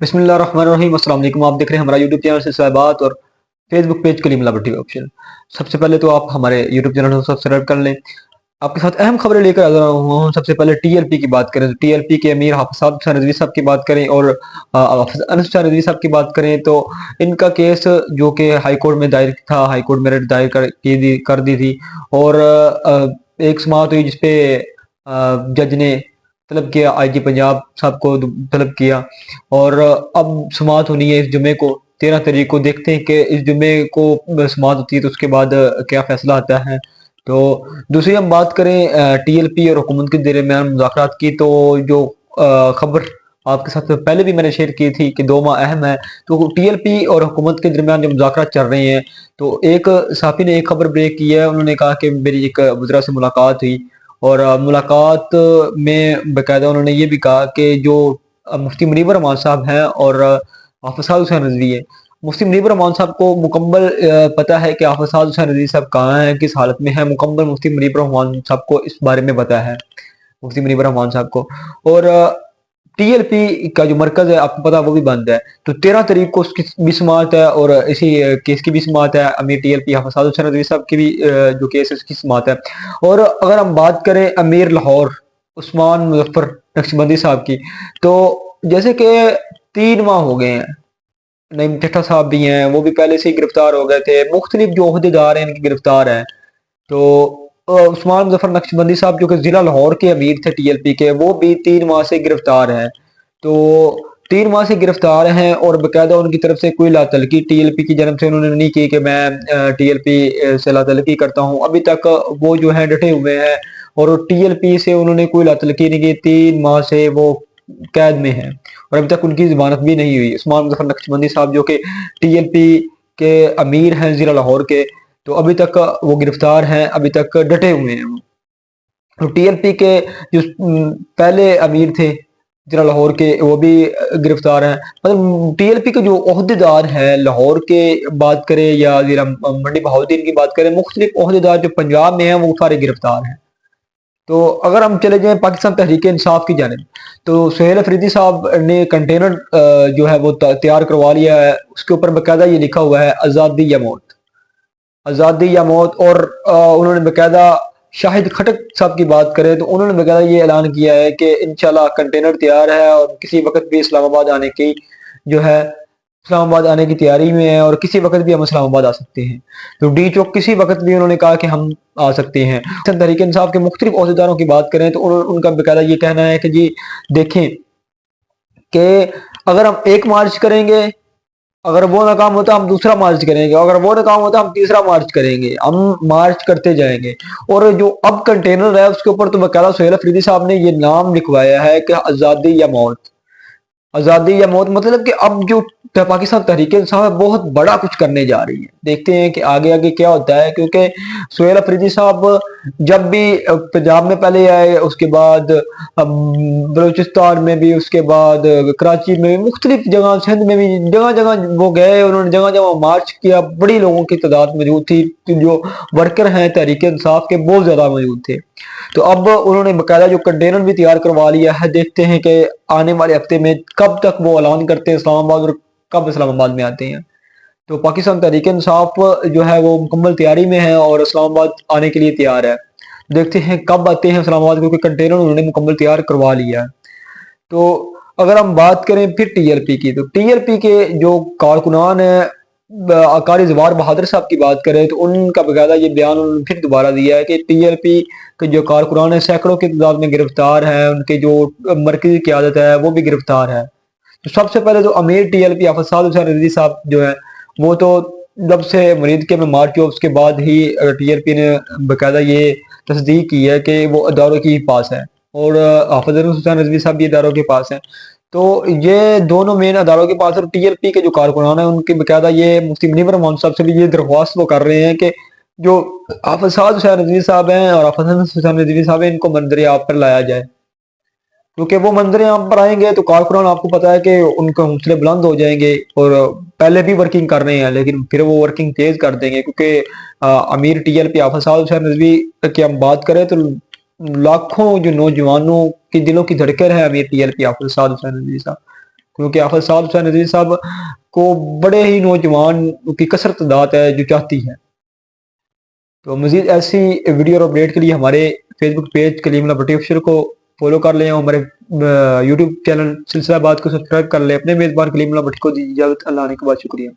बिस्मिल्लाहिर्रहमानिर्रहीम। अस्सलाम वालेकुम। आप देख रहे हैं हमारा यूट्यूब चैनल से साहबात और फेसबुक पेज कलीमुल्लाह भट्टी ऑप्शन। सबसे पहले तो आप हमारे यूट्यूब चैनल को सब्सक्राइब कर लें। आपके साथ अहम खबरें लेकर आ रहा हूँ। सबसे पहले टीएलपी की बात करें तो टीएलपी के अमीर हाफिज शाह रिजवी साहब की बात करें और हाफिज अनस शाह रिजवी साहब की बात करें तो इनका केस जो कि हाई कोर्ट में दायर था, हाई कोर्ट में रिट दायर कर दी थी और एक समाअत हुई जिसपे जज ने तलब किया, आईजी पंजाब साहब को तलब किया और अब समाअत होनी है इस जुमे को 13 तारीख को। देखते हैं कि इस जुमे को समाअत होती है तो उसके बाद क्या फैसला आता है। तो दूसरी हम बात करें टीएलपी और हुकूमत के दरमियान मुज़ाकरात की, तो जो खबर आपके साथ पहले भी मैंने शेयर की थी कि 2 माह अहम है। तो टीएलपी और हुकूमत के दरमियान जो मुज़ाकरात चल रहे हैं तो एक साफी ने एक खबर ब्रेक की है। उन्होंने कहा कि मेरी एक वज़रा से मुलाकात हुई और मुलाकात में बाकायदा उन्होंने ये भी कहा कि जो मुफ्ती मुनीबर रहमान साहब हैं और हाफिज साद हुसैन रिजवी है। मुफ्ती मुनीबर रहमान साहब को मुकम्मल पता है कि हाफिज साद हुसैन रिजवी साहब कहाँ हैं, किस हालत में है। मुकम्मल मुफ्ती मुनीबर रहमान साहब को इस बारे में पता है, मुफ्ती मुनीबर रहमान साहब को। और टीएलपी का जो मरकज है आपको पता वो भी बंद है। तो 13 तारीख को उसकी भी समाअत है और इसी केस की भी समाअत है। अमीर टीएलपी हाफिज साद हुसैन रिजवी साहब की भी जो केस है उसकी समाअत है। और अगर हम बात करें अमीर लाहौर उस्मान मुजफ्फर नक्शबंदी साहब की, तो जैसे कि 3 माह हो गए हैं, नईम टिट्टा साहब भी हैं, वो भी पहले से ही गिरफ्तार हो गए थे। मुख्तलिफ जो ओहदेदार हैं इनकी गिरफ्तार हैं। तो उस्मान मुजफ्फर नक्शबंदी साहब जो कि जिला लाहौर के अमीर थे टीएलपी के, वो भी 3 माह से गिरफ्तार हैं। तो 3 माह से गिरफ्तार हैं और बाकायदा उनकी तरफ से कोई लातलकी टीएलपी की जानब से उन्होंने नहीं की कि मैं टीएलपी से लातलकी करता हूँ। अभी तक वो जो है डटे हुए हैं और टीएलपी से उन्होंने कोई लातलकी नहीं की। 3 माह से वो कैद में हैं और अभी तक उनकी जमानत भी नहीं हुई। उस्मान मुजफ्फर नक्शबंदी साहब जो कि टीएलपी के अमीर हैं जिला लाहौर के, तो अभी तक वो गिरफ्तार हैं, अभी तक डटे हुए हैं वो। तो टीएलपी के जो पहले अमीर थे जिला लाहौर के, वो भी गिरफ्तार हैं। मतलब टीएलपी के जो ओहदेदार हैं लाहौर के बात करें या जिला मंडी बहाउद्दीन की बात करें, मुख्तलिफ ओहदेदार जो पंजाब में हैं वो सारे गिरफ्तार हैं। तो अगर हम चले जाएं पाकिस्तान तहरीक इंसाफ की जानिब, तो सुहेल अफरीदी साहब ने कंटेनर जो है वो तैयार करवा लिया है। उसके ऊपर बाकायदा ये लिखा हुआ है आज़ादी या मौत, आज़ादी या मौत। और उन्होंने बाकायदा शाहिद खटक साहब की बात करें तो उन्होंने बाकायदा ये ऐलान किया है कि इंशाल्लाह कंटेनर तैयार है और किसी वक्त भी इस्लामाबाद आने की जो है इस्लामाबाद आने की तैयारी में है और किसी वक्त भी हम इस्लामाबाद आ सकते हैं। तो डी चौक किसी वक्त भी उन्होंने कहा कि हम आ सकते हैं। तहरीक इंसाफ के मुख्तलिफ ओहदेदारों की बात करें तो उनका बाकायदा ये कहना है कि जी देखें कि अगर हम 1 मार्च करेंगे, अगर वो नाकाम होता हम दूसरा मार्च करेंगे, अगर वो नाकाम होता हम तीसरा मार्च करेंगे, हम मार्च करते जाएंगे। और जो अब कंटेनर है उसके ऊपर तो बाकायदा सुहेल अफरीदी साहब ने ये नाम लिखवाया है कि आज़ादी या मौत, आज़ादी या मौत। मतलब कि अब जो पाकिस्तान तहरीक इंसाफ है बहुत बड़ा कुछ करने जा रही है। देखते हैं कि आगे आगे क्या होता है, क्योंकि सुहेल अफरीदी साहब जब भी पंजाब में पहले आए, उसके बाद बलूचिस्तान में भी, उसके बाद कराची में भी, मुख्तलिफ जगह सिंध में भी जगह जगह वो गए। उन्होंने जगह जगह मार्च किया, बड़ी लोगों की तादाद मौजूद थी। जो वर्कर हैं तहरीक इंसाफ के बहुत ज्यादा मौजूद थे। तो अब उन्होंने बकायदा जो कंटेनर भी तैयार करवा लिया है। देखते हैं कि आने वाले हफ्ते में कब तक वो ऐलान करते हैं इस्लामाबाद और कब इस्लामाबाद में आते हैं। तो पाकिस्तान तहरीक इंसाफ जो है वो मुकम्मल तैयारी में है और इस्लामाबाद आने के लिए तैयार है। देखते हैं कब आते हैं इस्लामाबाद, क्योंकि कंटेनर उन्होंने मुकम्मल तैयार करवा लिया है। तो अगर हम बात करें फिर टीएलपी की, तो टीएलपी के जो कारकुनान है कारी जवार बहादुर साहब की बात करें तो उनका बकायदा ये बयान उन्होंने फिर दोबारा दिया है कि टीएलपी के जो कारकुनान है सैकड़ों की तादाद में गिरफ्तार है, उनके जो मरकजी क़यादत है वो भी गिरफ्तार है। तो सबसे पहले तो अमीर टीएलपी हाफिज साद हुसैन रिजवी साहब जो है वो तो जब से मरीद के में मार्च हुआ उसके बाद ही टीएलपी ने बकायदा ये तस्दीक की है कि वो अदारों के पास है और हाफिज हुसैन रिजवी साहब भी अदारों के पास हैं। तो ये दोनों मेन अदारों के पास है। टीएलपी के जो कारकुनान है उनकी बकायदा ये मुफ्ती मुनीबर रहमान साहब से भी ये दरख्वास्त वो कर रहे हैं कि जो हाफिज साद हुसैन रिजवी साहब हैं और हाफिज हुसैन रिजवी साहब हैं इनको मंजर आम पर लाया जाए, क्योंकि वो मंजर आम पर आएंगे तो कारकुनान आपको पता है कि उनके हौसले बुलंद हो जाएंगे और पहले भी वर्किंग कर रहे हैं लेकिन फिर वो वर्किंग तेज कर देंगे। क्योंकि अमीर टीएलपी हाफिज साद हुसैन रिजवी की हम बात करें तो लाखों जो नौजवानों के दिलों की धड़कन है अमीर टीएलपी हाफिज साद हुसैन रिजवी साहब। کیونکہ حافظ صاحب حسین ندوی صاحب کو بڑے ہی نوجوان کی کثرت تعداد ہے جو چاہتی ہے. تو مزید ایسی ویڈیو اور اپڈیٹ کے لیے ہمارے فیس بک پیج کلیم اللہ بھٹی آفیشیل کو فالو کر لیں، ہمارے یوٹیوب چینل سلسلہ بات کو سبسکرائب کر لیں. اپنے میزبان کلیم اللہ بھٹی کو دی اجازت. اللہ نے کے بعد شکریہ.